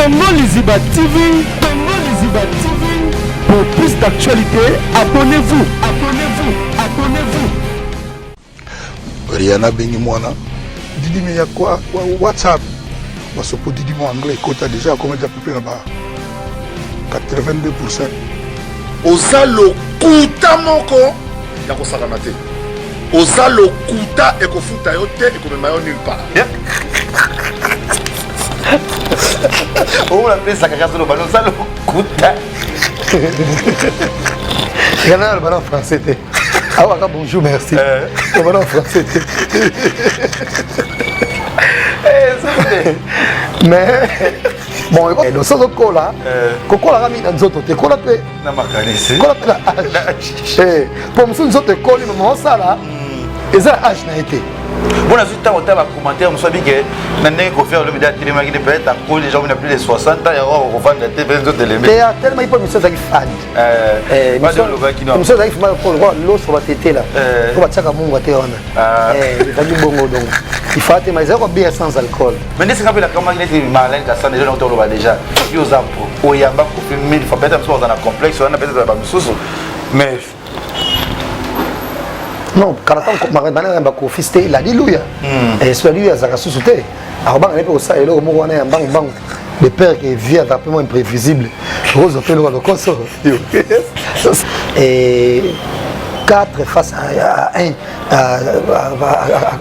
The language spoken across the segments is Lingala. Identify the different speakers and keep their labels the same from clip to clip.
Speaker 1: Tongo Liziba TV, Tongo Liziba TV. Pour plus d'actualité, abonnez-vous, abonnez-vous, abonnez-vous.
Speaker 2: Rihanna Bengi Mwana. Didi mais il y a quoi? WhatsApp. Parce que Didi mon anglais, quota déjà comment tu as pu là-bas? 82%.
Speaker 3: Ozalo kuta moko ya kosakanate. Ozalo kuta ekofuta yote ekomema yo nulle part.
Speaker 4: On l'appelle ça caca sur le ballon, Ozalo kuta.
Speaker 5: Il y en a le ballon français. Ah ouais, bonjour, merci. Le ballon français. Mais bon, le sens de cola, cola a mis dans d'autres côtés, cola peut.
Speaker 4: Na makanisi.
Speaker 5: Cola peut la hache. Pour me souvenir de cola, mais moi ça là, et ça hache n'a été.
Speaker 4: Bon, la suite, on a commentaire, on sait que maintenant qu'on fait le média télé, qui peut être à cause des gens qui ont plus de 60 ans, et on va la TV, les autres éléments.
Speaker 5: Et tellement il peut me faire fan.
Speaker 4: Pas de l'ouvert qui n'a
Speaker 5: pas. Je me suis dit pour le voir l'eau sur la tête là. Pour battre ça mon voiture là. Il a du bon donc. Il faut attendre mais ça va bien sans alcool.
Speaker 4: Mais n'est-ce pas la campagne qui est malin quand ça déjà on le déjà. Yo zampo. O yamba ko filmer, il faut peut-être un peu dans un complexe, on a peut-être pas sous. Mais
Speaker 5: non, quand on a un fils, il a dit Louia. Et soit lui, il a sauté. Alors, on a fait ça, et là, on a un bang de père qui vit rapidement imprévisible. Rose a fait le consort. Et 4 face à 1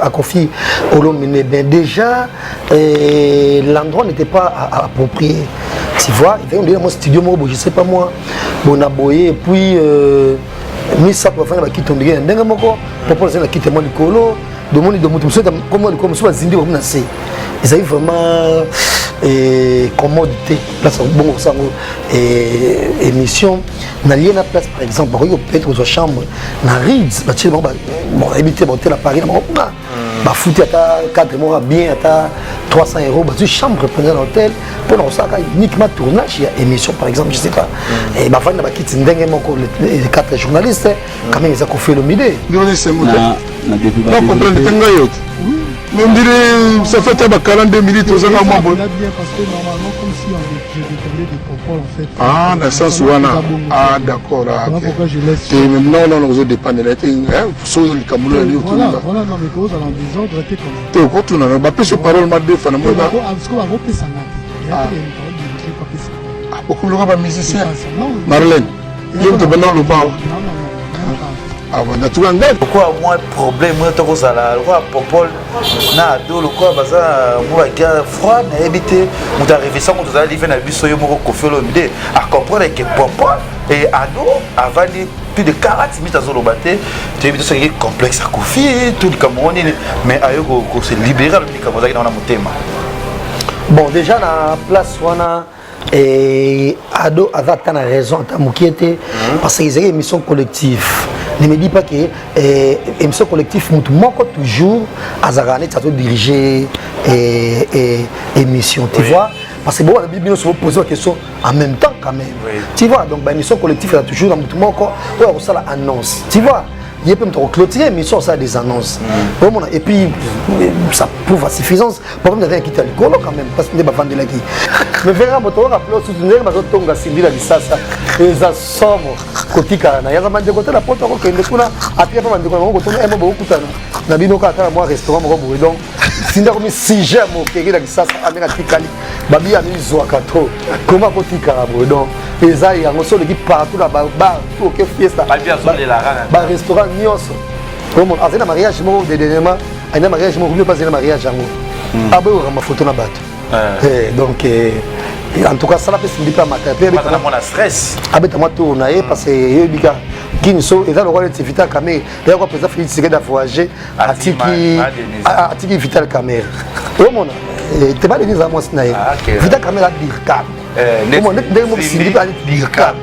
Speaker 5: à Kofi Olomide. Mais déjà, l'endroit n'était pas approprié. Tu vois, il y a un studio, je ne sais pas moi, on a boyé, et puis. Mais ça pour faire la quitte on dit ndenge moko pour poser la quitte moi likolo domoni domutu mso comme so bazindi comme na c'est ils avaient vraiment commodité place bon ça émission na lié na place par exemple peut-être aux chambres na Rids ba tché bon habiter monter la Paris na ba foutu à 4 mois bien à 300 €, bah, tu chambre prenez l'hôtel pour nous ça uniquement tournage il y a émission par exemple je sais pas et bah fan na bakiti ndenge moko les 4 journalistes quand même ils ont fait le midé
Speaker 2: non comprendre tenga yote mais on dirait ça fait à 42 minutes aux gens moi bon
Speaker 6: bien parce que normalement comme si on dépendait des propos en fait
Speaker 2: ah dans le sens où ah d'accord
Speaker 6: pourquoi je laisse
Speaker 2: non vous dépendez là sur le Cameroun
Speaker 6: voilà non mais cause en désordre était comme
Speaker 2: ça tu on a pas sur parole ma deux fana moi
Speaker 6: parce qu'on va repasser ça
Speaker 2: ah beaucoup le pas musicien Marlène je te demande le pas ah bon tu as
Speaker 4: pourquoi moi problème moi to kozala quoi popol na do le quoi baza moi gars froid na habité on arrivé ça on doit aller faire na biso yo moko Kofi Olomide à comprendre que popol et ado avant plus de 40 minutes à Zolobaté tu es c'est complexe à Kofi tout le Cameroun mais ayo ko se libérer le Cameroun dans na motema
Speaker 5: bon déjà na place wana et ado avait tant raison tant mokiete parce qu'ils avaient une mission collective. Ne me dis pas que émission collective moko toujours azarane ça doit diriger émission tu vois parce que bon la Bible nous se poser la question en même temps quand même tu vois donc émission collective là toujours dans moko ou ça la annonce tu vois il peut me clôturer mais ça des annonces et puis ça prouve à suffisance pour me dire quitter le colo quand même parce que ne pas vendre la qui mais verra moto rappeler soutenir ma tonga sindi la disasa et ça somme kotika na yaza mande côté la porte ko kende kuna après pas mande ko to emo beaucoup tana na bino ka moi restaurant mo bo donc sinda comme si j'aime au kiri la disasa amena tikali babi ya mizo akato comment kotika bo donc et ça il y a un seul qui partout là bar tout que fiesta ba restaurant nyonso comme azena mariage mo de dernièrement un mariage mo pas un mariage yango abo ma photo na bato donc en tout cas ça la fait sindi pas matin
Speaker 4: pas dans mon stress
Speaker 5: abeta moi tourner parce que yebika kinso et ça le rôle de Vital Kamerhe et quoi président Félix Tshisekedi voyager atiki Vital Kamerhe au monde te pas les amours na Vital Kamerhe a dire calme au monde dès mo sindi pas dire calme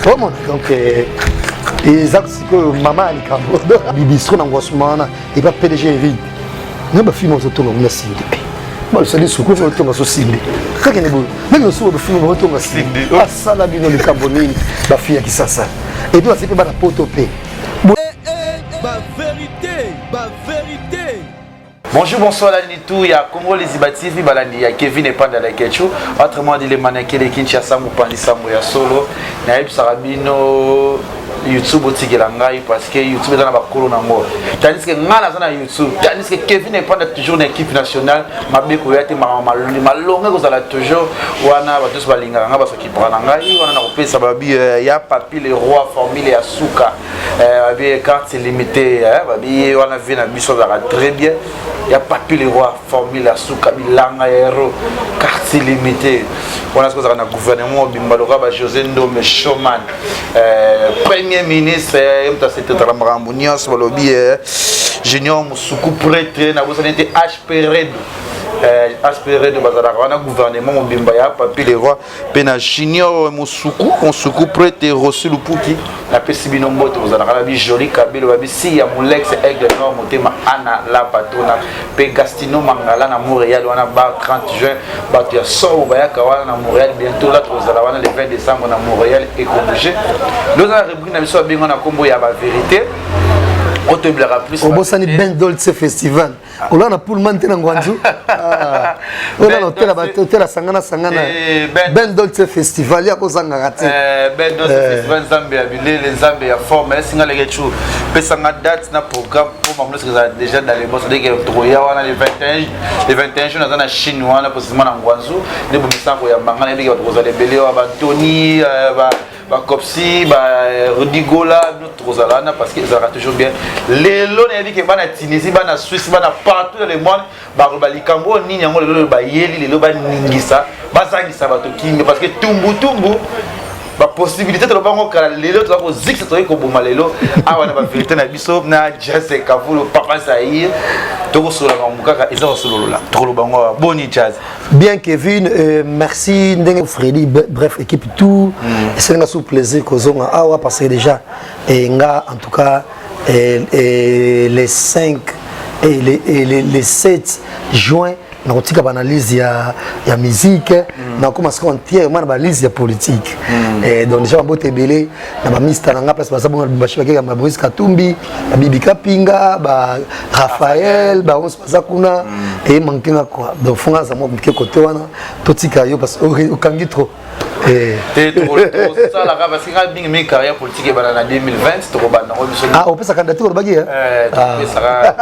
Speaker 5: au monde donc et ça c'est que maman ali kambo bibistro na ngosmana et pas PDG Eric non ba film autour na sindi moi je dis soukou faut tomber sur sindi quand il est beau même le soir de film va tomber sindi ah ça la bino le carbonine ba fille qui ça et puis c'est pas la potopé
Speaker 1: ba vérité
Speaker 4: Bonjour, bonsoir la Nitou, il y a Congo les Ibativi, il y a Kevin et Panda la Ketchou. Autrement dit, les mannequins de Kinshasa, Moupandi Samouya Solo, Naïb Sarabino, YouTube parce que YouTube est dans la colo nango. Tandis que Ngana dans YouTube, tandis que Kevin et Panda toujours une équipe nationale, Mabeko Yate Malonga Gozala toujours, Wana Batus Balinga, parce qu'il prend Nangai, on a repris sa babi, il y a Papi le roi, formule et Asuka, carte limitée, on a vu la mission très bien. Il y a Papi le roi, formule Asuka, Bilanga Hero, carte limitée. On a ce qu'on a un gouvernement, Bimbaloga, José Ndome, Showman, Premier ministre, c'était Ramrambounias, Walobi, Junior Moussoukou, prêtre, n'a été HPRED. HPRED de Bazarana, gouvernement, Bimbaya, Papi le roi, Pena Junior Moussoukou, prêtre, reçu le Pouki, la Pessibinombo, vous en avez joli, Kabilo, si ya Moulex, Aigle Nord, Motema, Anna, la Patona, Pegastino, Mangala, na Montréal, on a bar 30 juin, Batia Sor, Bayakawa, na Montréal, bientôt là, le 20 décembre, na Montréal, et Congé. Nous avons repris la mission à Bingon à Combo, il y a la vérité. On te blaira plus.
Speaker 5: On bosse un Ben Dolce Festival. On a pour le maintenant Guanju. On a l'hôtel à Sangana. Ben Dolce Festival. Il y a quoi Sangarati.
Speaker 4: Ben Dolce Festival, Zambia, les Zambia forme. Les Singales Getchou. Pesanga date na programme pour m'amener déjà dans les boss. Dès que Troya, on a les 21 jours dans la Chine, on a possiblement en Guanju. Les boumissants qui ont mangé, les Belé, Tony, Kopsi, Rudigola, notre parce qu'ils aura toujours bien. Les lots dit que bana Tunisie, bana Suisse, bana partout dans le monde, Likambo, ni nyango le bayeli, les loba ningisa, bazangisa batokinga parce que tumbu. La possibilité de l'obang au les lots, tu vas zik c'est toi qui bomba les lots. Ah on a pas vérité na biso na jazz kavulo papa saïr. Toko sur la mukaka ils ont sur là. Trop le bango boni jazz.
Speaker 5: Bien Kevin, merci Ndenge Freddy, bref équipe tout. C'est un sous plaisir kozonga awa parce que déjà et nga en tout cas les 5 et les 7 juin na kotika banalise ya musique na commence entièrement na balise ya politique et donc déjà mbote belé na ba ministre na nga place baza bonga bashika ke ma Moïse Katumbi ba Bibi Kapinga ba Raphaël ba on se passe kuna et manquer quoi donc fonga za mo ke côté wana totika yo parce que okangi trop
Speaker 4: et trop ça la parce que bing mes carrière politique et banana 2020 c'est trop ban
Speaker 5: ah on peut sa candidature au bagi
Speaker 4: ça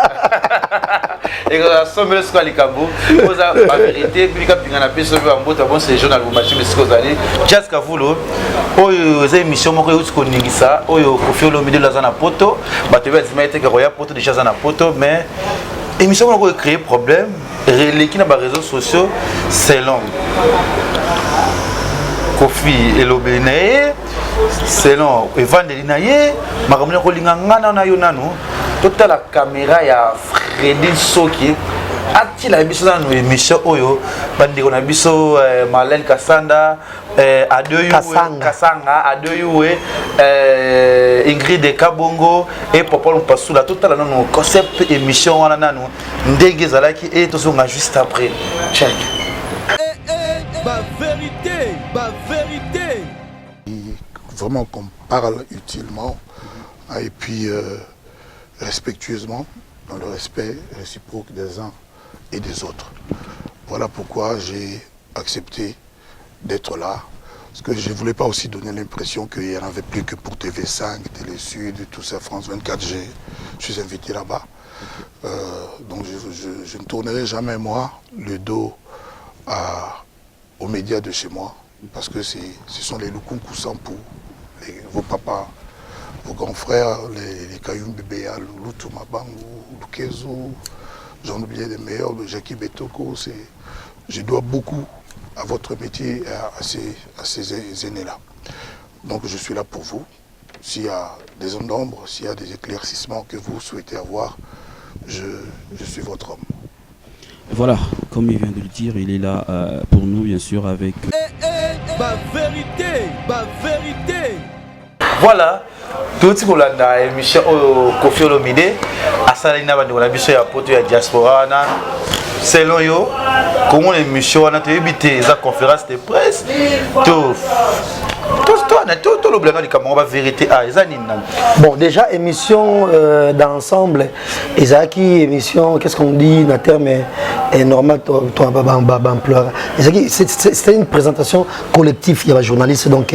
Speaker 4: et la somme le squali Kambo la vérité puis quand on a pu sauver un beau bon c'est journal vous match mais ce que vous allez jazz kavulo oyo za émission moko yo tkoningisa oyo Koffi Olomide la zana poto ba te va dire que roya poto déjà zana poto mais émission moko créer problème relais na ba réseaux sociaux c'est long Koffi Olomide c'est long evandeli na ye makamuna ko linga ngana na yo nanu toute la caméra ya Freddy Soki ati la biso na no émission oyo bandi ko na biso Marlène Kassanda Adoyu Kasanga Adoyu Ingrid Kabongo et Popol Pasula toute la no concept émission wana nanu ndenge zalaki et tozonga juste après check
Speaker 1: ba vérité
Speaker 2: vraiment qu'on parle utilement et puis respectueusement dans le respect réciproque des uns et des autres. Voilà pourquoi j'ai accepté d'être là. Parce que je ne voulais pas aussi donner l'impression qu'il n'y en avait plus que pour TV5, Télé Sud, tout ça, France 24. Je suis invité là-bas. Donc je ne tournerai jamais, moi, le dos aux médias de chez moi. Parce que ce sont les Lukunku Sampou, vos papas, vos grands frères, les Kayum Bébéa, Loutou Mabangu, Lukezo, j'en oubliais des meilleurs, Jackie Betoko. Je dois beaucoup à votre métier, à ces aînés-là. Donc je suis là pour vous. S'il y a des zones d'ombre, s'il y a des éclaircissements que vous souhaitez avoir, je suis votre homme.
Speaker 7: Voilà, comme il vient de le dire, il est là pour nous, bien sûr, avec...
Speaker 1: Ma vérité.
Speaker 4: Voilà, tout ce qu'on a dans l'émission Koffi Olomide, à Salina, on a vu ya poto ya diaspora, selon yo, comment l'émission on a évité la conférence de presse, tout toi le blague du Cameroun va vérité
Speaker 5: bon déjà émission d'ensemble ezaki émission qu'est-ce qu'on dit na terme est normal toi ampleur c'était une présentation collective il y a journaliste donc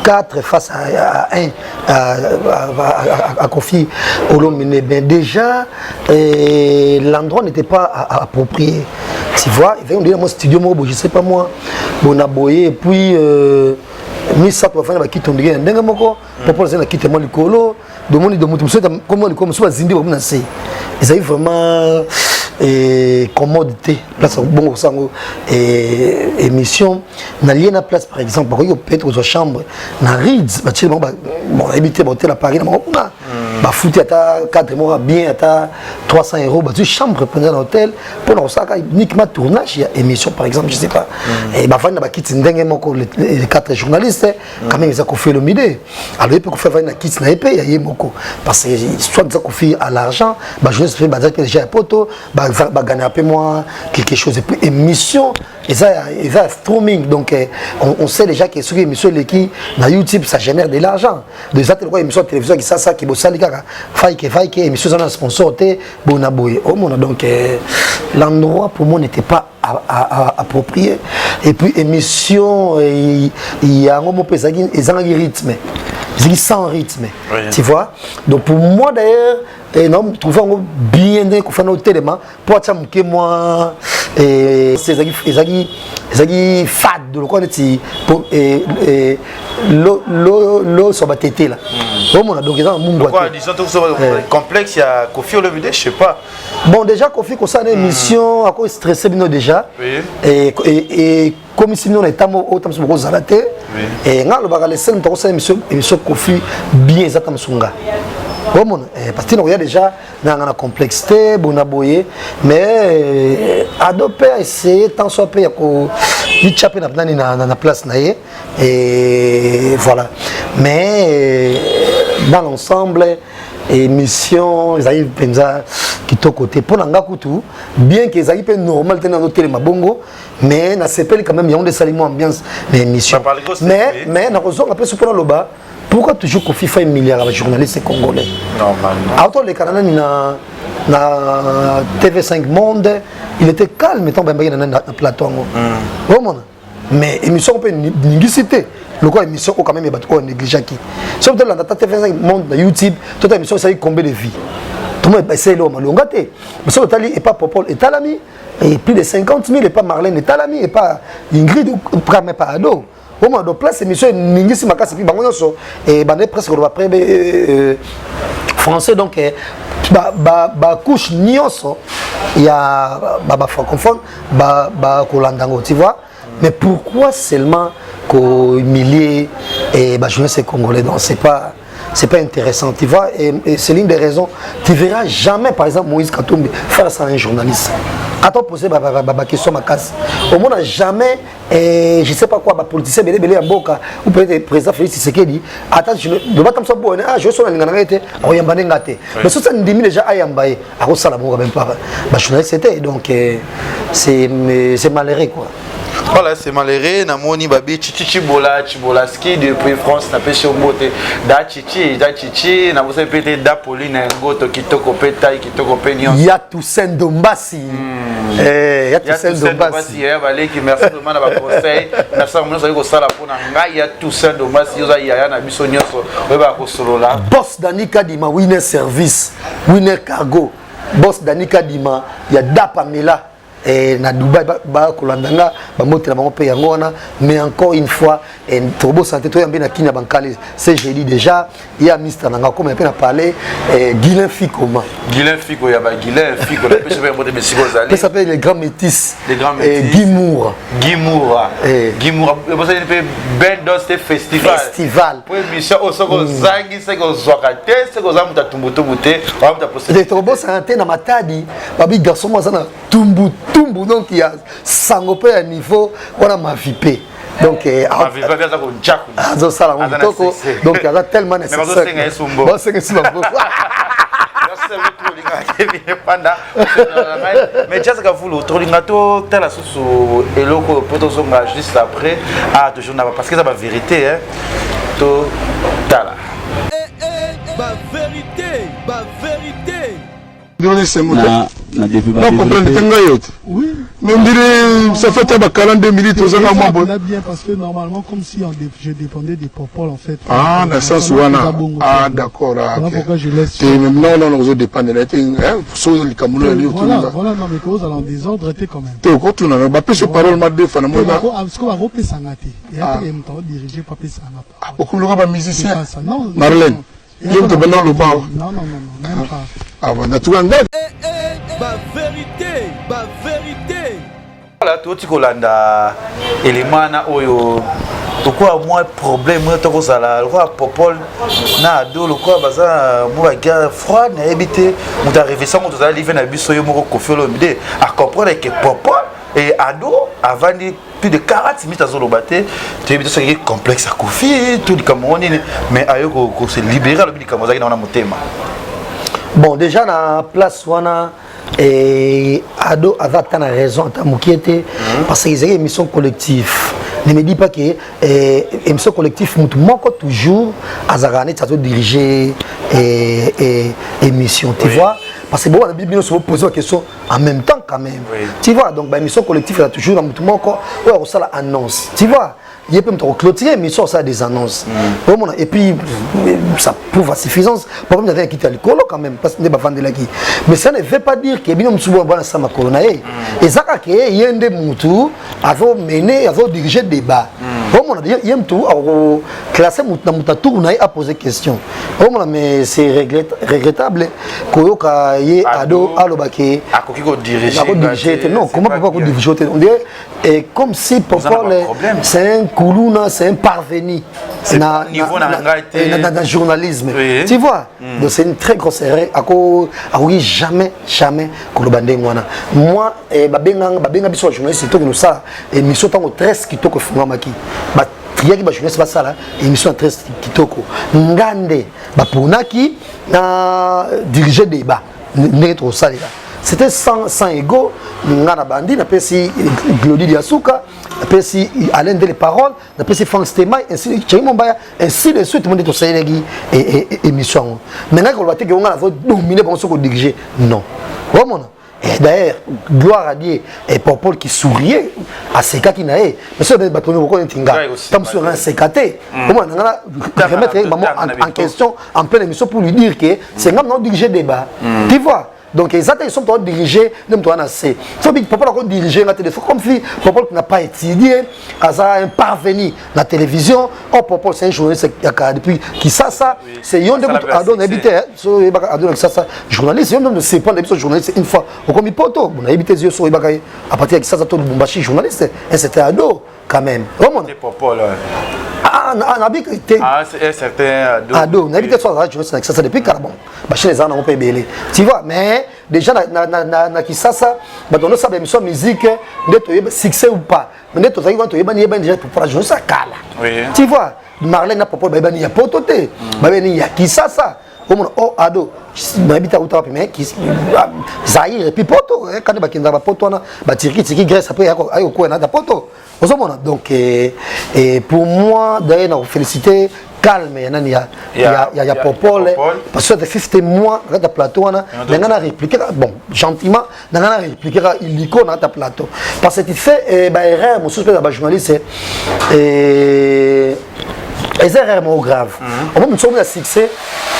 Speaker 5: 4 face à 1 à Kofi Olomide. Mais déjà, l'endroit n'était pas approprié. Tu vois, il y a mon studio, je ne sais pas moi, bon aboyé, et puis, Missa tu vas faire qui tombe bien ndenge moko pour ça na quitter moi likolo de monde de mutu comment comme soit zindi comme na c'est ils avaient vraiment commodité place bon sango émission na lien na place par exemple pour peut-être aux chambres na Rids ba tellement bon habiter hôtel à Paris na ba foutu ata 4 mois bien ata 300 € ba tu chambre prendre l'hôtel pour na ça uniquement tournage il y a émission par exemple je sais pas et ba fa na ba kiti ndenge moko les 4 journalistes quand même ils ont fait le midi alors il peut faire na kiti na épée il y a moko parce que soit ils ont fait à l'argent ba journaliste fait ba déjà poto ba gagner un peu moins quelque chose et puis émission et ça streaming donc on sait déjà que sur émission qui na YouTube ça génère de l'argent déjà telle quoi émission télévision qui ça qui bossa les gars faille que émission ça sponsor té bonaboy au monde donc l'endroit pour moi n'était pas approprié et puis émission il y a un mot pesagi ils ont un rythme ils sans rythme tu vois donc pour moi d'ailleurs et non trouver bien qu'on fait notre téléma pour que moi et c'est fade de le connaître pour l'eau sur ma tête là bon donc ils ont mon
Speaker 4: quoi disons tout complexe il y a Kofi Olomide je sais pas
Speaker 5: bon déjà Kofi qu'on ça une émission à cause stressé bien déjà et comme si nous étions autant sur gros alaté et nga le bagale c'est une émission Kofi bien exactement sunga parce que il y a déjà dans la complexité bonaboye mais adopter essayer tant soit peu il chapé na place naie et voilà mais dans l'ensemble émission ils arrivent penza qui to côté pour nanga kutu bien qu'ils arrivent peu normal dans notre mabongo mais na sepel quand même il y a des saliments ambiance mais émission mais na raison après sur le bas pourquoi toujours Kofi fait 1 milliard à journalistes congolais normalement autant les Canadiens na TV5 Monde il était calme étant ben na plateau bon mais émission peut néglicité le quoi émission quand même est négligé qui sauf que la TV5 Monde na YouTube toute émission ça y combien de vies tout le monde essaie l'homme longaté mais ça et pas Popol et Talami et plus de 50 000 et pas Marlène et Talami et pas Ingrid ou pas Ado. Au moins de place émission ningisi makasi puis bango nyonso et bande presque le après français donc ba couche nyonso il y a ba francophone ba kolandango tu vois mais pourquoi seulement qu'au milliers et ba jeunesse congolais donc c'est pas intéressant tu vois et c'est l'une des raisons tu verras jamais par exemple Moïse Katumbi faire ça à un journaliste attends poser ma question ma casse au monde n'a jamais je sais pas quoi politicien belé à Boka ou peut-être président Félix Tshisekedi attends je ne pas comme ça bon je suis en ngate oyambane ngate mais ça ndimi déjà ayambaye à Rosala bon même pas journaliste c'était donc c'est malheureux quoi.
Speaker 4: Voilà, c'est malheureux. Namoni babi chichi bolaski depuis France na pêché au moté. Da chichi na vous savez peut-être da Pauline ngoto kitoko peta kitoko penyon.
Speaker 5: Ya Toussaint Dombassi. Ya Toussaint Dombassi.
Speaker 4: Baleki merci vraiment na ba conseil. Na ça moi ça ko sala pona ngai ya Toussaint Dombassi yoza ya na biso nyonso. Ba ko solola.
Speaker 5: Boss Danika Dima Winner Service, Winner Cargo. Boss Danika Dima ya Dapamela. Et na Dubaï ba kolandanga ba motela bango pe yango wana mais encore une fois et Turbo Santé to yambe na kinya bankale c'est j'ai dit déjà il y a Mr Nanga comme pe na parler Guilain Fiko
Speaker 4: ya ba Guilain Fiko la pêche ba motela Mexico zali
Speaker 5: ça s'appelle les grands métis Guimoura
Speaker 4: vous savez pe Bendos festival pour émission au soko zangi c'est ko zwakate c'est ko zamuta tumbutu bute wa muta poster
Speaker 5: les Turbo Santé na matadi babi garçon moi ça na tumbutu donc il y a sangopé à niveau on a ma vipé donc donc il y a tellement nécessaire
Speaker 4: mais just ka vulu tolinga to tala susu eloko poto zonga juste après toujours na parce que ça va vérité hein to tala
Speaker 6: ba vérité
Speaker 2: Donner ces mots.
Speaker 7: Na depuis
Speaker 2: Non, comprendre
Speaker 6: oui.
Speaker 2: Mais on dirait, ça fait 42 minutes, aux alentours.
Speaker 6: On a bien parce que normalement, comme si je dépendais des popoles en fait.
Speaker 2: Ah, dans le sens où on a. Ah, d'accord.
Speaker 6: Voilà pourquoi je laisse.
Speaker 2: Non, vous dépendez de la ting.
Speaker 6: Voilà, non, mais cause allant des ordres était quand même.
Speaker 2: Tu es au cours, tu n'as pas pu se parler, ma deux femmes.
Speaker 6: Parce qu'on va repérer ça ngate. Et après, il m'a dirigé pas ça ngate.
Speaker 2: Ah, beaucoup de gens musicien.
Speaker 6: Non.
Speaker 2: Marlène. Il y a un peu le bar.
Speaker 6: Non, même pas.
Speaker 2: Ah, bon, tu as
Speaker 6: Ba vérité.
Speaker 4: Voilà, tout ce qu'on a élément na oyo pourquoi moi problème to ko sala quoi popol na do le quoi baza moi gars froid na habité mu ta réflexion to za livre na biso yo moko kofelo mide à comprendre que popol et ado avant plus de 40 minutes à Zolobate, tu es c'est complexe à Kofi, tout le Cameroun, mais ayo ko se libérer le Cameroun dans mon thème.
Speaker 5: Bon, déjà na place wana et ado avait une raison ta mukiete parce qu'ils ont une émission collective. Ne me dis pas que émission collective mutu moko toujours azarane ça doit diriger émission, tu vois. Parce que bon, la Bible nous pose la question en même temps quand même. Oui. Tu vois, donc l'émission collective il y a toujours un mutu moko on ça l'annonce. Tu vois. Il peut me clôturer, mais ça a des annonces. Et puis, ça prouve à suffisance. Par exemple, il y a quitté l'école quand même, parce que pas de la qui. Mais ça ne veut pas dire que bien souvent bon ça ma colonne. Et ça qu'il y a des moutou, avant mener, avant diriger débat. Il y a tout classé dans mon tour à poser question. Mais c'est regrettable que y ado alobake.
Speaker 4: À quoi diriger?
Speaker 5: Non, comment peut pas diriger? On dirait comme si c'est un Koulouna, c'est un parvenu dans le journalisme. Oui. Tu vois? Donc c'est une très grosse erreur. Jamais que le bandé moi, babenga biso journaliste c'est nous ça et mission tant très kitoko fumamaki. Ba triaki ba journaliste ba ça là émission très kitoko. Ngande ba ponaki na diriger débat. N'être ça là. C'était sans ego, ngana bandi na pesi Glody Diasuka, na pesi Alain de les paroles, na pesi Franck Stemay, ainsi de suite, tout le monde est au Sénégal et émission. Maintenant qu'on va dire qu'on a dominé pour qu'on diriger, non. Vraiment. Et d'ailleurs, gloire à Dieu, et Popol qui souriait à ces cas qui n'a eu. Mais ça, c'est bâtonné beaucoup d'intinga. Comme sur un CKT. Comment on a remettre en question en pleine émission pour lui dire que c'est comme non diriger débat. Tu vois? Donc ils sont tous dirigés, même toi assez. Faut bien papa encore diriger la télévision comme si papa n'a pas étudié, a un parvenu la télévision. Oh papa c'est un journaliste depuis qui ça c'est yon de ado habité so ado ça journaliste yon de c'est pas l'épisode journaliste une fois au comme poto on a habité yeux so ibakaye à partir de ça tout le bombachi journaliste et c'était ado quand même. Vraiment.
Speaker 4: C'est papa là.
Speaker 5: C'est un certain ado. On habite sur la radio, ça depuis Carbon. Chez les gens, on peut belé. Tu vois, mais déjà, na Kisasa, on a sa émission musique, succès ou pas. Mais tu as déjà pour la journée, ça cala. Tu vois, Marlène n'a pas de il y a pas de il y a Kisasa. Oh ado, n'habite à Outra, mais qui Zahir et puis poto, quand il y a poto, Tirki, Grèce, après, il y a poto. Donc, pour moi, d'ailleurs, on félicite calme, il y a Popol, parce que c'était moi, dans le plateau, on a répliqué, bon, gentiment, on a répliqué l'icône dans le plateau. Parce que tu fais, erreur, mon suspect de journaliste, les erreurs sont graves. Au moment où nous sommes succès,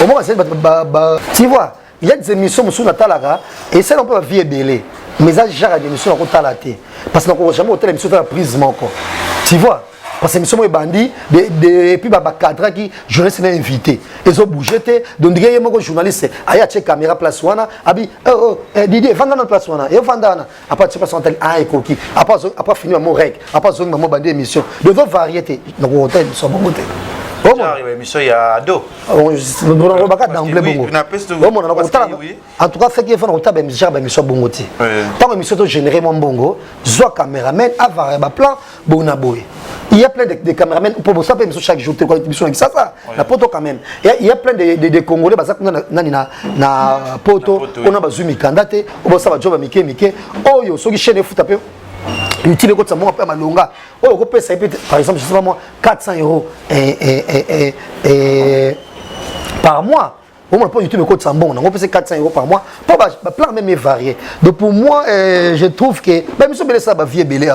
Speaker 5: au moment où tu vois, il y a des émissions où nous sommes et ça, on peut vivre belé. Mais ça, j'ai des émissions qui sont laté. Parce qu'on n'a jamais été émission de la prise. Tu vois? Parce que l'émission est bandit, et puis les cadres qui journalistes sont invités. Ils ont bougé, donc il y a des journalistes, il y a des caméras place, Didier, vendez dans place, il y a vendez. Après, tu passes en tel un et coquille. Après, finir mon règle. Après, je vais bandit émission. De votre variété. Donc, on hôtel, ils sont bons.
Speaker 4: Il y a ado.
Speaker 5: En tout cas, fait qu'il faut que l'émission bongoté. Tant que l'émission générée mon bongo, soit caméraman, avoir un plan, bon aboy. Il y a plein de caméramans pour ça chaque jour tu connais ça la poto quand même. Il y a plein de Congolais parce que na poto on a bazumi mikandate on ça va job mike oh yo soki chaîne foot tapé utile ko tsamo pa malonga oh ko pesa par exemple je sais pas moi 400 € par mois. Au moins pour YouTube code Sambon, on peut 400 € par mois. Pour plan même varié. Donc pour moi, je trouve que même si ça va vie belé.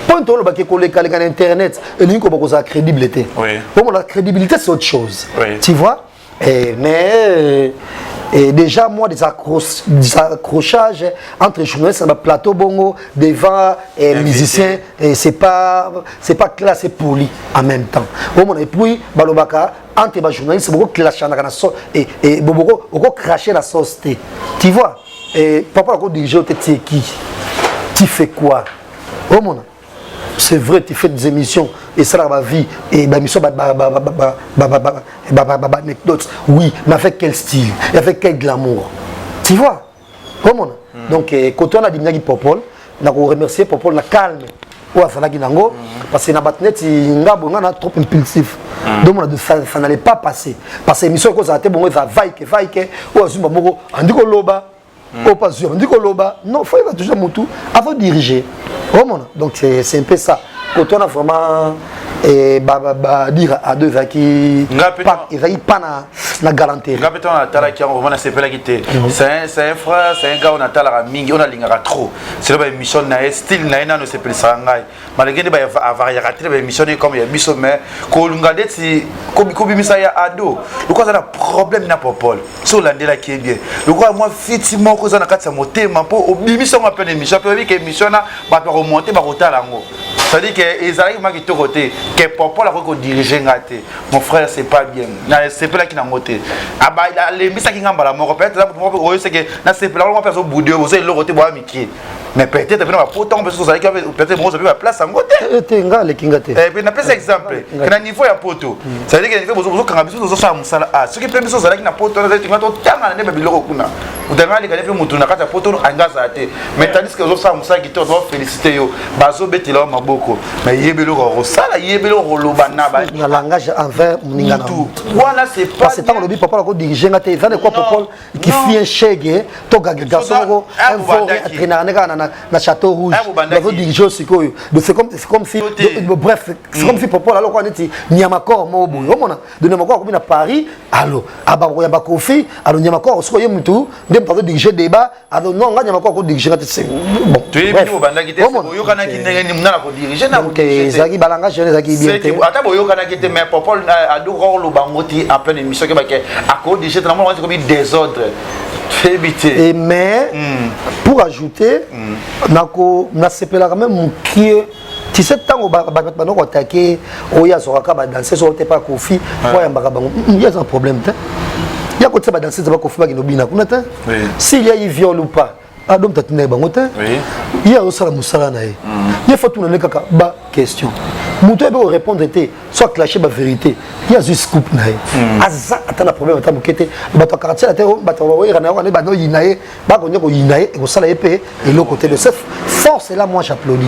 Speaker 5: Pour tout le bac que internet, il faut que ça crédibilité. Pour moi la crédibilité c'est autre chose. Tu vois? Mais déjà moi des accrochages entre journalistes sur le plateau bongo devant musiciens c'est pas classé poli en même temps. Au moins et puis balobaka entre les journalistes beaucoup clasher dans la sauce et beaucoup cracher la sauce. Tu vois? Et papa encore diriger qui tu fais quoi? Au moins c'est vrai, tu fais des émissions et ça va vie et émission anecdotes. Oui, mais avec quel style et avec quel glamour? Tu vois? Comment? Donc quand on a dit que Popol, on a remercié Popol na calme. Ou à Falaki Nango parce que na batnet il a trop impulsif. Donc ça n'allait pas passer parce que l'émission que ça a été bon va vaike ou azumba moko andiko loba ou pas sûr andiko loba non faut il va toujours mon tout avant de diriger. Donc c'est un peu ça. Quand on a vraiment dire à deux qui pas na garantie.
Speaker 4: Ngapeton a tala qui on va na sepela qui c'est un frère, c'est un gars on a tala mingi on a lingara trop. C'est la émission na style na ina no sepela sangai. Malgré ba variété ba émission comme il y a biso mais ko lungade si ko bimisa ya ado. Pourquoi ça a problème na popol. So landela qui est bien. Pourquoi moi fitima ko za na katsa motema po obimisa ma peine émission pe que émission na ba remonter ba kotala ngo. Ça dit que ils arrivent ma qui te côté que popol a ko diriger ngate. Mon frère c'est pas bien. Na sepela qui na moté. Aba les misa qui ngamba la moko peut-être là pour c'est que na sepela on personne boudé vous c'est le côté bois miki. Mais peut-être que pourtant parce que ça peut-être moi ça peut la place en côté. Et puis na pesa exemple. Que na niveau ya poto. Ça dit que niveau bozo kanga biso zo sa musala ah ce qui peut biso ça na poto na tinga to tanga na biloko kuna. Udanga li mutu na kata poto angaza te. Mais tandis que zo sa musala qui to féliciter yo bazo betela maboko. Mais yebelo ko sala yebelo ko loba na ba.
Speaker 5: Na langage envers muninga na.
Speaker 4: Voilà c'est pas
Speaker 5: parce que tant le papa ko diriger ngate ça de quoi popol qui fait un chèque to garçon ko un volet traîner na château rouge il faut diriger aussi quoi c'est comme si bref c'est comme si popol alors qu'on dit Nyamakor mobo omona de Nyamakor comme na Paris allo aba ko ya ba kofi allo Nyamakor so yemu tout dem pas diriger débat allo non Nyamakor ko diriger c'est bon
Speaker 4: tu es venu au banda qui était yo kana ki ndenge ni mna ko diriger na
Speaker 5: donc zaki balanga jeune zaki bien
Speaker 4: te ata boyo kana ki te mais popol ado ko lo bangoti en pleine émission que ba ke ako diriger dans moment comme désordre.
Speaker 5: Et mais pour ajouter, na sepela quand même mon qui tu sais tant au banoko attaquer oya zoraka ba danser sur te pas kofi oya mbaka bango il y a un problème il y a côté ba danser ba kofi ba kinobina kuna ta s'il y a eu viol ou pas adom tatine bango ta il y a aussi la musala na il faut tout donner kaka ba question muto ebe répondre était soit clasher ba vérité il y a juste scoop na aza atana problème ata mukete ba to quartier ate ba to wa ira na wa ne ba no yinae ba ko nyoko yinae e ko sala epé et l'autre côté de cette force là moi j'applaudis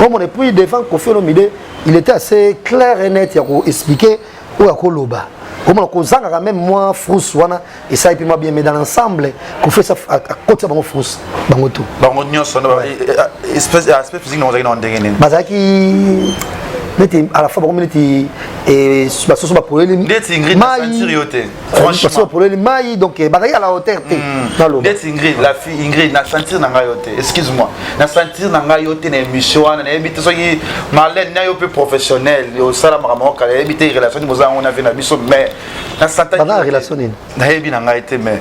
Speaker 5: comme on est puis devant Kofi Olomide il était assez clair et net pour expliquer où a koloba comment on zanga quand même moi frous wana et ça et puis moi bien mais dans l'ensemble qu'on fait ça à côté bango frous bango tout
Speaker 4: bango nyoso espèce physique non on ndengene
Speaker 5: bazaki neti à la fois comme neti et basoso ba problème
Speaker 4: neti Ingrid na sentirioté
Speaker 5: franchement problème mai donc bazaki à la hauteur dans l'eau
Speaker 4: neti Ingrid la fille Ingrid na sentir na ngayoté excuse-moi na sentir na ngayoté na émission na ebité soki Marlène na yo peu professionnel au sala maramo kala ebité relation moza on avait na biso mais na sentir
Speaker 5: na relation
Speaker 4: na ebi na ngayoté mais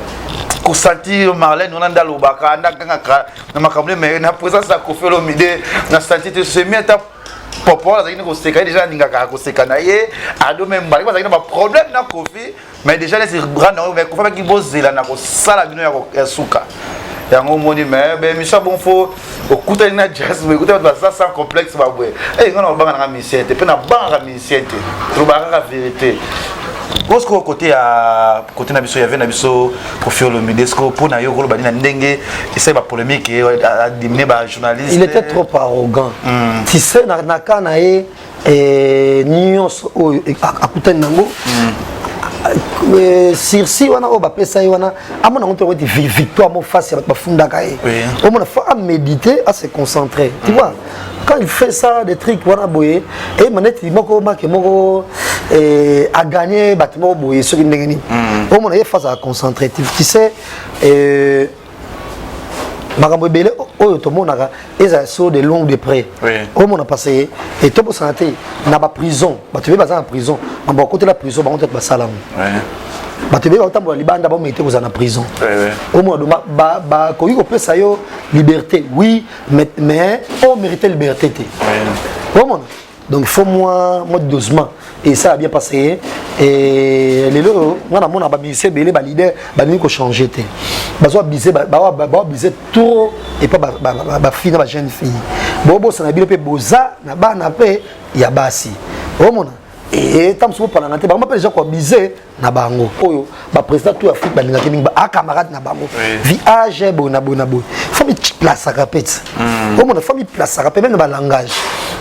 Speaker 4: ko sentir Marlène on anda lobaka anda kanga na makamle mais na présence ya Kofi Olomide na sentir se mettre popol azaki ko seka déjà ningaka ko seka na ye ado même bali bazaki na problème na Kofi mais déjà les grand mais Kofi ki bozela na ko sala bino ya suka yango moni mais ben mission bon faut okuta na jazz mais okuta ba ça sans complexe ba bwe ngona ba na misiete pe na ba misiete to ba la vérité. Kosko côté na biso ya biso Kofi Olomide sko pour na yo ko ba na ndenge essaye ba polémique a diminuer ba journaliste.
Speaker 5: Il était trop arrogant. Tu sais na kana nyonso oyo akutani nango sursi wana oyo bapesa ye wana amona ngo to victoire mo face ya bafundaka ye omona faut à méditer à se concentrer tu vois quand il fait ça des trucs wana boye et maneti moko make moko a gagné bâtiment boye ce qui ndenge ni omona ye face à concentrer tu sais makambo ebele oyo tomonaka eza sur de longue de près oyo mona passé et to santé na ba prison bato be baza na prison mamba côté la prison ba onte basalamu bato be batambo libanda ba mete kozana prison oyo mona ba ko yiko pesa yo liberté oui mais on mérite liberté té oyo mona donc il faut moi doucement et ça a bien passé et les lots on a mon abamisé belé ba leader ba ni ko changer té bazo abiser ba abiser tout et pas ba fille na ba jeune fille bobo ça na bilo pe boza na ba na pe ya basi o mona et tam so pa na te ba ma pe déjà ko abiser na bango oyo ba président tout Afrique ba linga mingi ba camarade na bango viage bona famille place à répète o mona famille place à répète même ba langage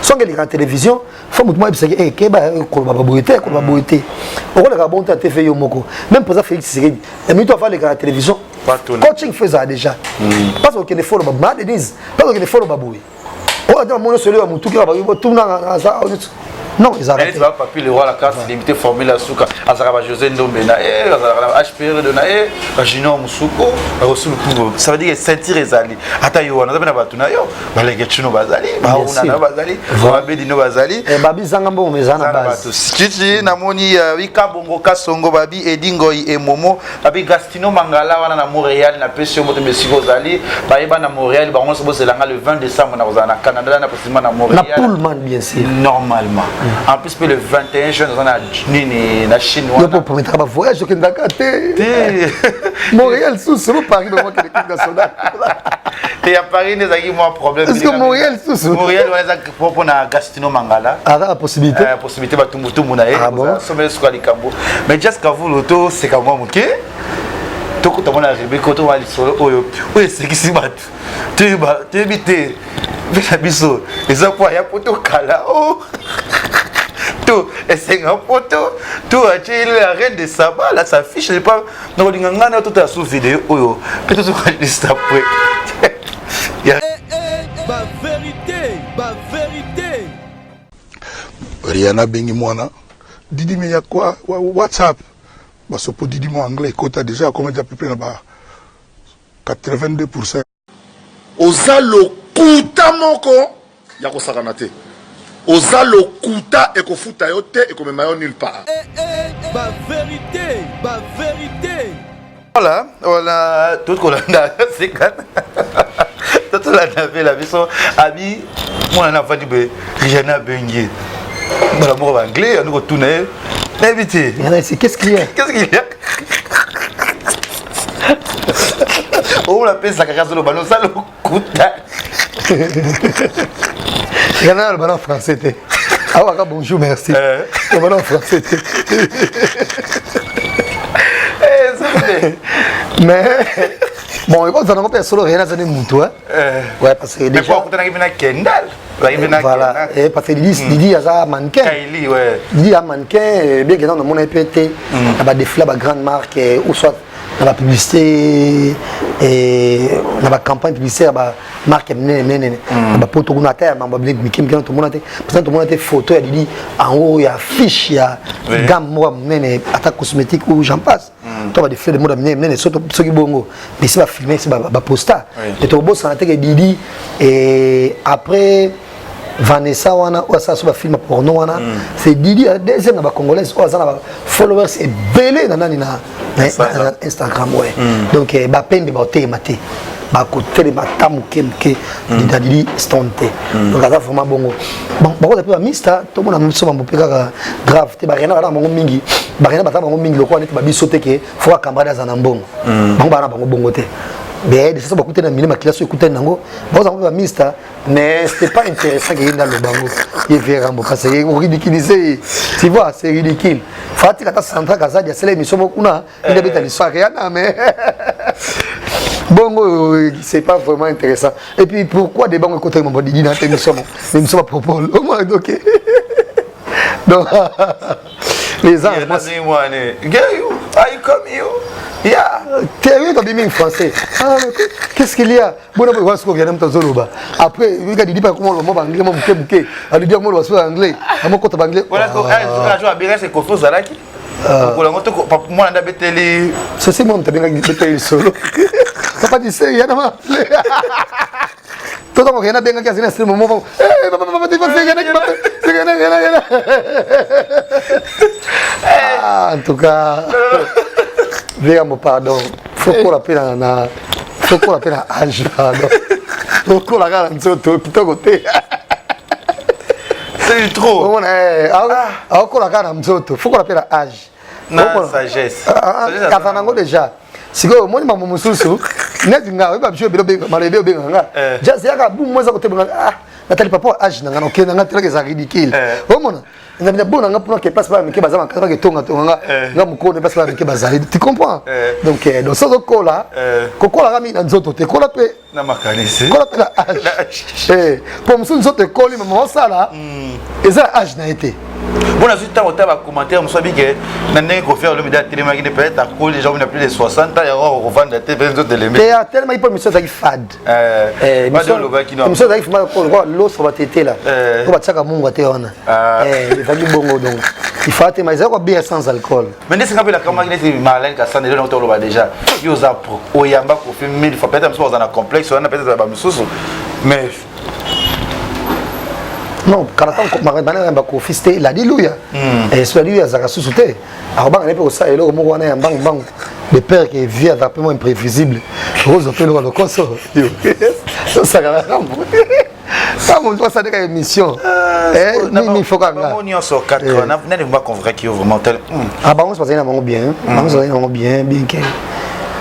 Speaker 5: songe les télévision faut mutu moi bisaki ke ba ko ba boité o ko la bonta te fait yo moko même pour ça Félix Tshisekedi et mutu va les télévision coaching faisait déjà parce que les follow ba Denise parce que les follow ba boy o dans mon solo mutu ki ba tout na ça non ils arrêtent
Speaker 4: va papi le roi la carte limité formule la souka azaraba José Ndombe na azaraba HPR de na Junior Musuko reçu le pouvoir ça veut dire sentir ezali ata yo wana na batu na yo balenge chuno bazali ba una na bazali ba bedi no bazali
Speaker 5: e babi zanga mbo mezana base
Speaker 4: titi na moni wika bongo kasongo babi edingoi e momo babi Gastino Mangala wana na Montréal na pesio moto mesiko zali ba yeba na Montréal ba on se boselanga le 20 décembre na kozana Canada na possiblement na Montréal
Speaker 5: na Pullman bien sûr
Speaker 4: normalement en plus le 21 juin dans la Chine
Speaker 5: on peut promettre un voyage au Kenya Montréal sous Paris dans l'équipe nationale
Speaker 4: et à Paris les amis moi problème
Speaker 5: est-ce que Montréal sous
Speaker 4: Montréal on a propos na Gastino Mangala
Speaker 5: la possibilité
Speaker 4: ba tumbutu munae sommet sur Likambo mais just qu'avou l'auto c'est comme moi moké to ko tamona rebe ko to wali solo oyo c'est qui si batu tu bité vela biso eza kwa ya poto kala oh tout et c'est un poto tout a dit la reine de Saba là ça fiche je pas non linganga tout à sous vidéo oyo peut-être sur liste après
Speaker 1: ba vérité
Speaker 2: Rihanna bengi mwana Didi mais ya quoi WhatsApp bah ce pour Didi mon anglais quota déjà comment à peu près là-bas 82%.
Speaker 3: Oza lokuta moko ya kosakana te. Oza lokuta e kofuta yo te e komema yo nulle part.
Speaker 1: Ba vérité.
Speaker 4: Voilà, tout qu'on a c'est quand tout la nave la vision ami moi on a fait du Rihanna Bengi. Voilà moi anglais on retourner invité.
Speaker 5: Qu'est-ce qu'il y a
Speaker 4: Oh la peste la carrière le ballon ça le kuta.
Speaker 5: Rihanna le ballon français té. Ah ouais, bonjour merci. Le ballon français té. Mais bon, il faut que solo Rihanna zane mutu hein. Ouais parce que déjà.
Speaker 4: Mais pourquoi tu n'as pas Kendall?
Speaker 5: Voilà, et parce que Didi a mannequin.
Speaker 4: Kylie ouais.
Speaker 5: Didi a mannequin bien que dans mon EPT, il y a des fleurs de grande marque ou soit dans la publicité et dans la campagne publicitaire bah marque bah pour tout le monde terre bah tout le monde parce que tout le monde photo il dit en haut il y a affiche il y a gamme moi attaque cosmétique ou j'en passe toi bah des fleurs de mode amener surtout ceux qui bongo mais c'est pas filmer c'est pas poster et tout beau ça que Didi et après Vanessa wana ou ça sur film porno wana c'est Didi deuxième na ba congolaise ou ça na followers et belé na Instagram ouais donc ba pembe ba tématé ba côté de matamu kemke Didi stonté donc ça vraiment bongo bon depuis ba mista tout le monde a so mbopeka grave te ba rena ba bango mingi ba rena ba bango mingi lokwa neti ba bisote ke faut ka camarade za na mbongo bango ba na bango bongo te mais de ça beaucoup de minima classe écouter nango bon ça va mista mais c'était pas intéressant qu'il dans le bango il fait rambo parce que ridiculiser tu vois c'est ridicule fati kata central kazadia c'est l'émission kuna il est dans l'histoire rien mais bongo c'est pas vraiment intéressant et puis pourquoi des bango côté mon Didi dans l'émission pas propos au moins donc Donc, les gens. Tu as vu ton biming français. Qu'est-ce qu'il y a? Bon, on va se regarder dans ton zoloba. Après, il dit pas comment le mot anglais, mon bouquet. Il dit comment le mot anglais. À mon côté anglais.
Speaker 4: Voilà, c'est quoi ça là qui? Moi, on a bêté.
Speaker 5: C'est moi, tu as bien bêté solo. Papa dit c'est, il y a un tout le monde a bien gagné ce moment. En tout cas, vraiment pardon. Faut qu'on l'appelle âge, pardon. Faut qu'on la garde plutôt côté.
Speaker 4: C'est trop.
Speaker 5: Faut qu'on la garde faut qu'on l'appelle âge.
Speaker 4: Non, sagesse.
Speaker 5: Avant déjà. Si vous avez un mususu, net nga ba biso bilo malebe benga. Just yaka bu mwaza ko tebanga Nathalie papa âge nanga no kenanga tela za ridicule. Omona. Nga bona nga pour que place ba mike bazama ka ke tonga nga mukone place ba mike bazali. Tu comprends? Donc dans ce kola, kokola ga mi na nzoto te kola pe
Speaker 4: na makanisi.
Speaker 5: Kola pe la âge. Pour mususu nzoto koli maman sala. Eza âge na été.
Speaker 4: Bon, ensuite, tu as un commentaire, je me que Nané Kofi le média télé qui peut-être à cause les gens qui ont plus de 60 ans, il y aura revendre la télé de l'émission.
Speaker 5: Il y a tellement de émissions qui fad. Émissions qui fad, l'eau sur la tête là. On va tchaka mungo te ona. Les familles bongo donc. Il faut attendre, mais il y a bien sans alcool.
Speaker 4: Mais c'est quand la caméra qui est malin, qui a sandé le noto le déjà. Il y a au yamba Kofi 1000 fois peut-être un peu dans un complexe, on a peut-être la bamisusu. Mais
Speaker 5: non, quand on a Kofi, c'était l'alléluia. Et ce alléluia, ça a sous-souté. Alors, on a peu ça, et là, on a un bang, le père qui vit avec un imprévisible. Rose, on peut le console. Ça a ça, on doit s'adresser à l'émission. Il faut qu'on a.
Speaker 4: On est sur 4 ans, on a des mois qu'on voit qui est vraiment tel.
Speaker 5: Ah, bah, on se passe bien. On se passe bien, bien que.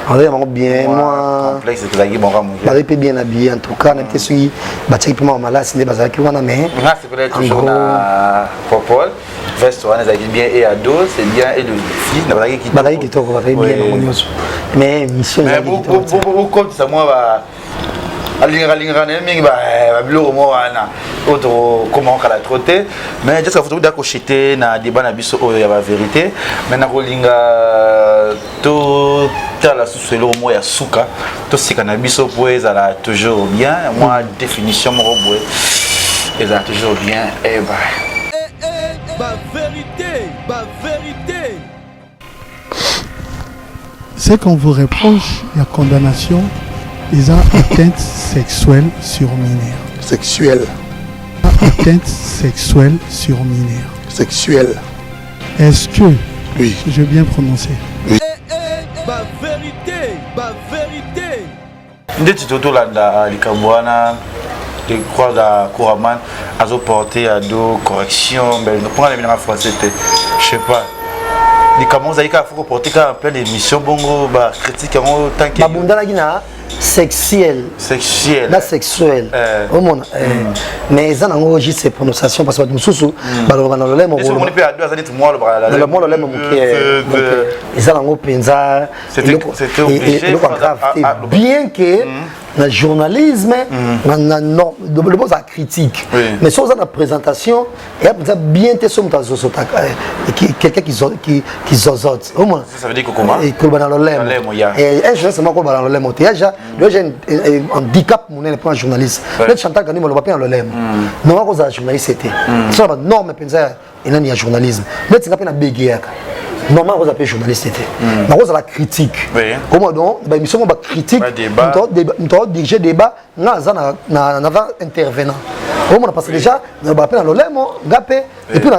Speaker 5: On est bien, moi.
Speaker 4: Complexe, c'est la guimauve.
Speaker 5: On est bien habillé, en tout cas. On était sur. Bâti qui m'a malade, c'est des bases qui vont en main.
Speaker 4: C'est peut-être toujours na Popol. Veste, on est bien et ado, c'est bien et le fils. On a qui.
Speaker 5: Bâti qui tourne, on va bien. Mais mission.
Speaker 4: Mais beaucoup comme ça, moi, comment on a trotté mais juste faut d'accord chiter na débat na biso il y a la vérité mais na rolinga tout la sous le mot ya suka tout ce qu'on a biso pour ça toujours bien moi définition mon robot et ça toujours bien et bah
Speaker 6: vérité c'est qu'on vous reproche la condamnation. Ils ont atteinte sexuelle sur mineur.
Speaker 2: Sexuelle.
Speaker 6: Atteinte sexuelle sur mineur.
Speaker 2: Sexuelle.
Speaker 6: Est-ce que
Speaker 2: oui.
Speaker 6: Je vais bien prononcer?
Speaker 2: Oui.
Speaker 6: Ma vérité.
Speaker 4: Dès que tu te là, les Kabouana, les croix de Kouraman, à porter à dos correction, mais nous prenons les ménages français, je sais pas. Les Kabouana, il faut porter quand plein d'émissions, bongo, critique, tant que.
Speaker 5: Babunda Gina. Sexuel. La sexuelle. Mais ils ont enregistré ces prononciations parce que nous sommes dans le lait. Ils ont enregistré. C'était obligé. Bien que le journalisme, le bon critique. Mais si on a la présentation, il y a bien été sur quelqu'un qui zozote.
Speaker 4: Ça veut dire que comment?
Speaker 5: Et un journaliste dans le lait. J'ai un handicap, mon élève, un journaliste. Le chanteur Gani m'a pas le lème. Non, on a journaliste c'était. C'est la norme il y a journalisme. Mais tu n'as pas un bégué. Normalement, on appelle journaliste c'était. On a la critique. Comment donc? Ben mission on critique. On a dirigé débat. On a intervenant. On a passé déjà. On a appelé dans le lème, gapé. Et puis on a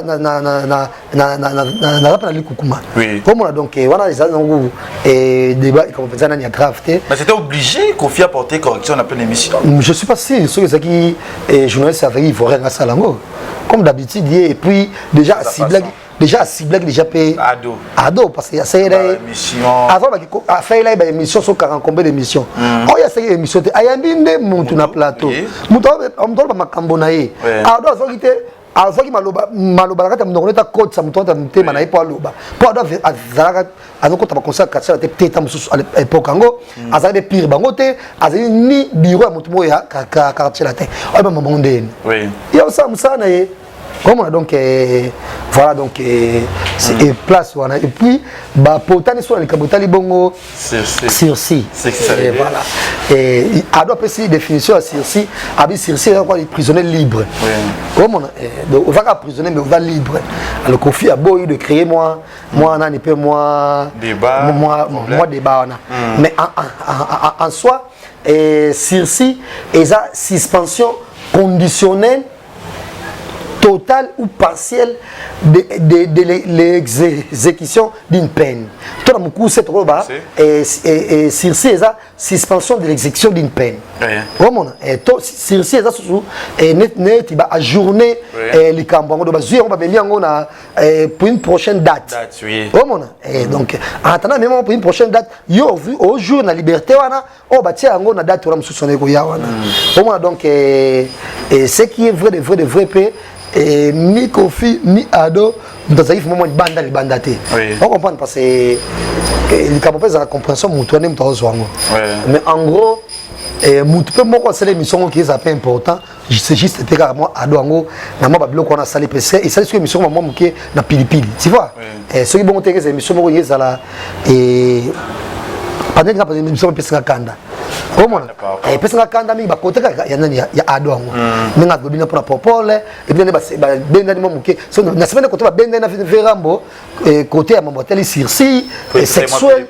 Speaker 5: appelé Koukouma. Comme on a donc on a des débats comme ça il y a gravité.
Speaker 4: Mais c'était obligé qu'on fasse apporter correction à plein émission.
Speaker 5: Je suis pas sûr ceux qui journalistes avec ils vont rien à ça comme d'habitude et puis déjà ciblé déjà payé ado parce qu'il y a ces
Speaker 4: émissions
Speaker 5: avant à faire là des émissions sur 40 combien d'émissions oh il y a ces émissions ayambinde montu na plateau muto on doit makambo na ye ado azokite azaki maloba kata mnoneta code sa muto mutema na ipo aloba po ado azalaka azokota ba conseil katsa te peut-être mususu à l'époque ngo azali pire bango te azali ni bureau ya mutu moya quartier la te oh ba mamonde oui il y a ça musana ye comme on a donc Voilà donc c'est place voilà. Et puis bah potani sur les kabotali bongo Circi. Et voilà. Et a doit préciser définition à Circi. Abi Circi est quoi prisonnier libre. Comme on on va pas prisonnier mais on va libre. Alors Kofi a beau de créer moi on ne peut moi débat mais en soi Circi est à suspension conditionnelle totale ou partielle de l'exécution d'une peine. Tout le monde cette robe et Circi est à suspension de l'exécution d'une peine. Comment Circi est à sous et net il va ajourner les cambons de base on va venir pour une prochaine date. Comment donc en attendant même pour une prochaine date yo vu au jour na liberté wana on va tirer on a date on se sonner ko ya wana. Comment donc et ce qui est vrai de vrai paix et ni Kofi ni Ado dans un moment de banda te on comprend parce que les capables de la compréhension mutuelle mais en gros mutu peut moi c'est l'émission qui est assez important c'est juste que moi Ado ngo na moi bablo qu'on a salé PC et ça c'est émission moi muké na pilipili tu vois et ceux qui vont te ces émissions moi ils là et pendant que la émission PC kanda comment et puis ça quand ami ba côté ya nani ya Ado ngo ninga dobina pour popole et bien ba benda ni momuke so na semaine côté ba benda na verambo côté ya mamotel Circi sexuel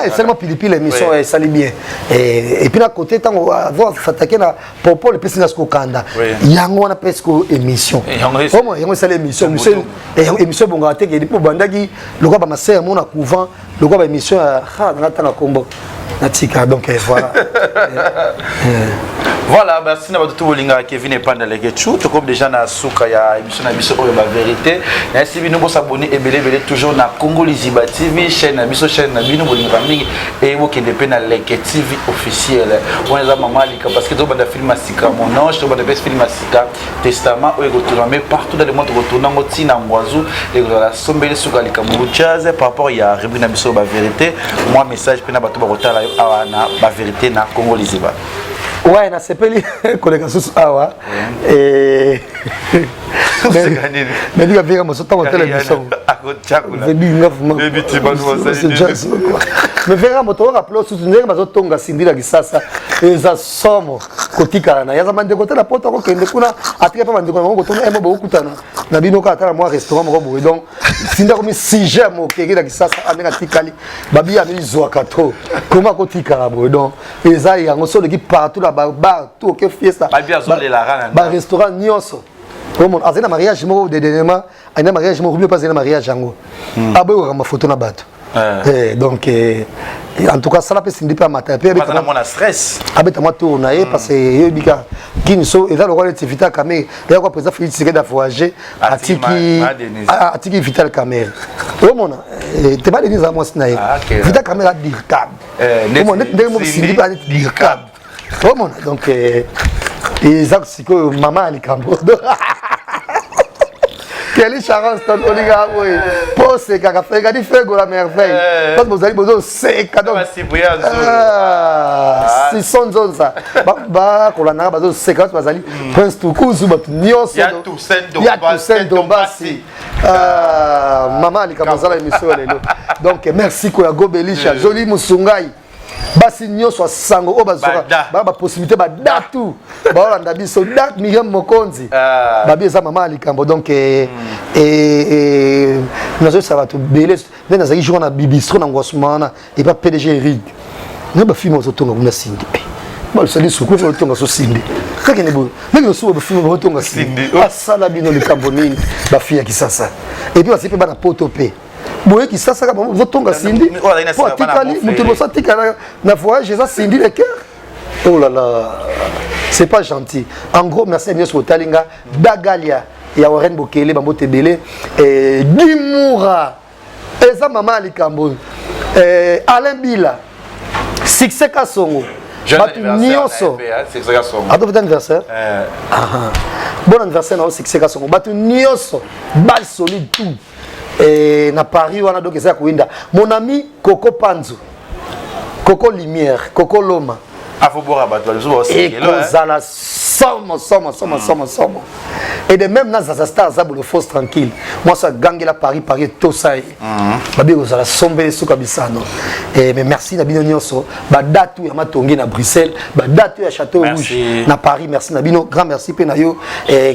Speaker 5: et seulement pilipili l'émission ça lit bien et puis na côté tant avoir s'attaquer na popole puis singa sko kanda yango na presque émission comment yango ça l'émission émission bonga te ke pour bandaki le quoi ba maser mon na couvent le quoi ba émission na tanga kombo natika donc voilà
Speaker 4: voilà bah si na ba tout linga Kevin et Panda les Getchou tout comme déjà na suka ya émission na biso oyo ba vérité na si bino bo s'abonner et belé toujours na Congo Liziba TV chaîne na biso chaîne na bino bolinga mingi et bo kende pe na Leke TV officiel on les a mamalika parce que to banda film asika mon ange to banda best film asika testament oyo ko tourner partout dans le monde retournant ngoti na ngwazu et la sombele suka lika mu jazz par rapport ya rubrique na biso ba vérité moi message pe na bato ba rotala na ba vérité na Congo Liziba.
Speaker 5: Ouais, na sepeli collègue sous awa et mais dit avec moi sur ta télévision je dis neuf mois mais verra moto rappelé sous une bazo tonga sindila kisasa eza somo kotika na yaza mande côté la porte ko kende kuna atire pa mande ko ngo tonga emo bo kutana na bino ka tala moi restaurant mo bo donc sinda comme si j'aime au keke la kisasa amenga tikali babi ameli zo kato comment kotika bo donc eza yango so qui partout là bar tout que fiesta ba restaurant nyonso comme on a un mariage mo de dernièrement un mariage mo oublié pas un mariage yango abo ma photo na bato donc en tout cas ça la peut s'indi pas matin pe
Speaker 4: pas na mon stress
Speaker 5: abeta moi tourner parce que yebika kinso et là le roi de Vita Kamere là quoi président Félix Tshisekedi a voyagé atiki Vital Kamere comment t'es pas denis à moi snaï Vita Kamere a dire cab comment n'est mo s'indi pas dire cab comment donc et ça c'est que maman ali kambo quelle chance ton oliga oui pose kaka fega di fego la merveille parce que vous allez besoin c'est cadeau c'est son zone ça ba kolana bazo c'est quand vous allez prince tukuzu bat nyos
Speaker 4: ya tout sendo
Speaker 5: basi maman ali kambo la émission lelo donc merci ko ya gobelisha joli musungai basi nyonso sango o bazora ba possibilité ba datu ba olanda biso dat Miriam Mokonzi ba bieza mama alikambo donc nazo ça va tout belé mais nazaki jour na bibistro na ngosmana et pas PDG Eric ne ba film ozo tonga kuna sindi ba le sali suku fo tonga so sindi kake ne bo mais no so ba film ozo tonga sindi asala bino likambo nini ba fia kisasa et puis aussi pe ba na potopé boye qui ça votonga sindi pour tikali mutubo sa tikala na voyage ça sindi le cœur oh là là c'est pas gentil en gros merci bien sur talinga dagalia ya Warren Bokele bambote belé et Dimura eza mama likambo Alain Bila succès Kasongo batu nyonso ado bon anniversaire bon anniversaire na succès Kasongo batu nyonso bal solide tout et na Paris wana donc ça kuinda mon ami Coco Panzo Coco Lumière Coco Loma
Speaker 4: Afobora bato
Speaker 5: et kozala somo. Et de même, dans Star Zab le force tranquille. Moi, ça gagne la Paris, tout ça. Babi, vous allez somber sous Kabissano. Mais merci, Nabino Nyonso. Badatu, Yamatongi, à Bruxelles. Badatu, à Château Rouge, à Paris. Merci, Nabino. Grand merci, Penayo.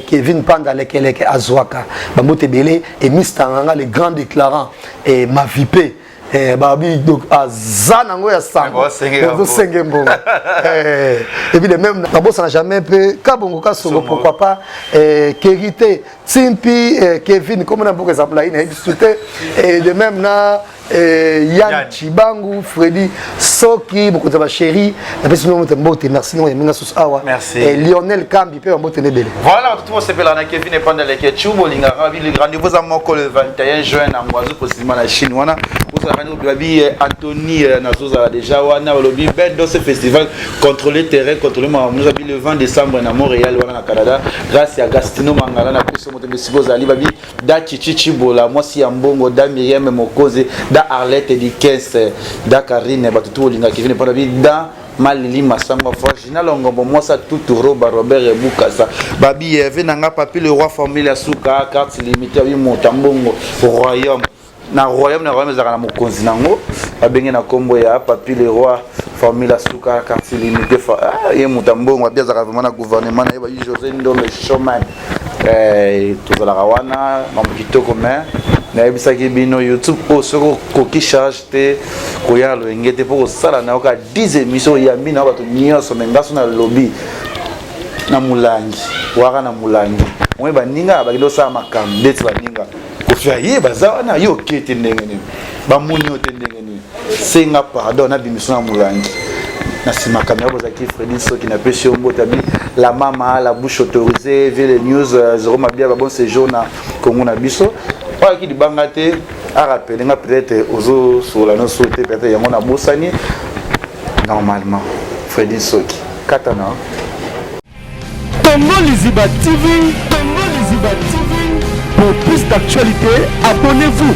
Speaker 5: Kevin Panda, Lekeleke, Azwaka. Bamote Belé. Et Mistanga, les grands déclarants. Et ma vipé. Babi donc azanango ya sango donc sengembo et puis de même d'abord ça n'a jamais pu kabongo kasongo pourquoi pas Kérité Timpi Kevin comme on a beaucoup exemple là il a discuté et de même là Yann Chibangu Freddy Soki beaucoup de ma chérie et puis sinon merci non minga sus awa et Lionel Kambi peut mbote nebele
Speaker 4: voilà tout le monde s'appelle là Kevin et pendant les ketchup linga ravi le rendez-vous à Moko le 21 juin à Mwazu possiblement la Chine wana Babi Anthony Nazoza déjà wana lobby ben dans ce festival contrôler terrain contrôler nous avons le 20 décembre à Montréal wana na Canada grâce à Gastino Mangala na puso moto besigo zali babi da Chichi Bola moi si ambongo da Myriam Mokoze da Arlette di 15 da Karine batutu linga Kevin pour babi da Malili Massamba Forgina Longombo moi ça tout roba Robert Bukasa babi venanga papi le roi formule à Souka carte limitée bi Montambongo royaume na royaume ezaka na mokonzi nango babenge na kombo ya papi le roi formule Souka quartier limité ye mutambongo abia zaka vraiment na gouvernement na ye José Ndome Showman tozalaka wana mambo kitoko mais nayebisaki bino YouTube osoko koki charge te koya loyenge te mpo kosala na yoka 10 émissions yambi na bato nyonso me ngaso na lobby na mulangi waka na mulangi omwe baninga bakili osala makambo ndeti baninga kofia ye baza wana yo kete ndenge nini bamoni yo te ndenge nini senga pardon na bimiso na mulangi na sima caméra bozaki Freddy Soki na pesi ombo tabi la mama la bouche autorisée via les news zéro mabia ba bon séjour na Congo na biso wa ki dibanga te a rappeler nga peut-être ozo sur la noce te peut-être yango na bosani normalement Freddy Soki katana
Speaker 1: Congo Liziba TV, Congo Liziba TV. Pour plus d'actualités, abonnez-vous.